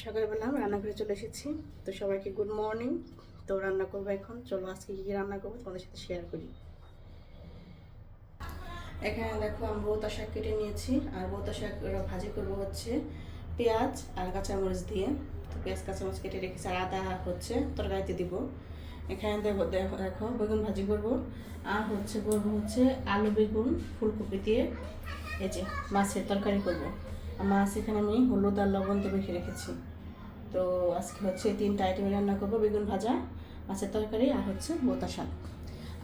সকালবেলা রান্নাঘরে চলে এসেছি। তো সবাইকে গুড মর্নিং। তো রান্না করবো এখন। চলো আজকে কী কী রান্না করবো তোমাদের সাথে শেয়ার করি। এখানে দেখো আমি বউতা শাক কেটে নিয়েছি, আর বউতা শাক ভাজি করবো হচ্ছে পেঁয়াজ আর কাঁচামরিচ দিয়ে। তো পেঁয়াজ কাঁচামরিচ কেটে রেখেছি, আর আদা হচ্ছে তরকারিতে দিব। এখানে দেখো দেখো বেগুন ভাজি করব, আর হচ্ছে করবো হচ্ছে আলু বেগুন ফুলকপি দিয়ে এই যে মাছের তরকারি করব। আর মাছ এখানে আমি হলুদ আর লবণ দিয়ে মেখে রেখেছি। তো আজকে হচ্ছে 3টা আইটেম রান্না করবো, বেগুন ভাজা, মাছের তরকারি, আর হচ্ছে বোতা শাক।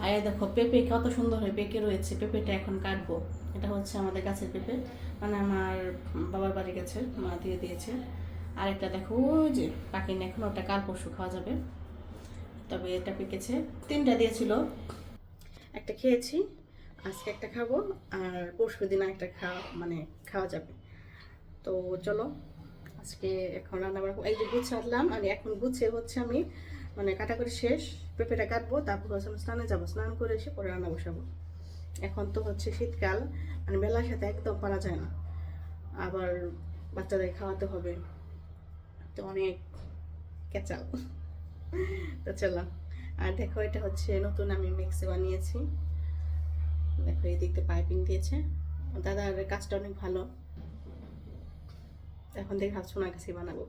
আর এই দেখো পেঁপে কত সুন্দর হয়ে পেকে রয়েছে, পেঁপেটা এখন কাটবো। এটা হচ্ছে আমাদের গাছের পেঁপে, মানে আমার বাবার বাড়ি গেছে, মা দিয়ে দিয়েছে। আর একটা দেখো ওই যে পাকিনি, এখন ওটা কাল পরশু খাওয়া যাবে। তবে এটা পেকেছে, 3টা দিয়েছিল, একটা খেয়েছি, আজকে একটা খাবো, আর পরশু দিন একটা খাওয়া যাবে। তো চলো আজকে এখন রান্না বান্না এই যে গুছালাম, আর এখন গুছিয়ে হচ্ছে আমি কাটাকুটি শেষ, পেঁপেটা কাটবো, তারপর হচ্ছে আমি স্নানে যাবো, স্নান করে এসে পরে রান্না বসাবো। এখন তো হচ্ছে শীতকাল, বেলার সাথে একদম পারা যায় না, আবার বাচ্চাদের খাওয়াতে হবে, তো অনেক কেচাল। তো চলো। আর দেখো এটা হচ্ছে নতুন আমি মিক্সি বানিয়েছি, দেখো এই দিকতে পাইপিং দিয়েছে, দাদার কাজটা অনেক ভালো। এখন দেখে ভাবছি ওনার কাছেই বানাবো।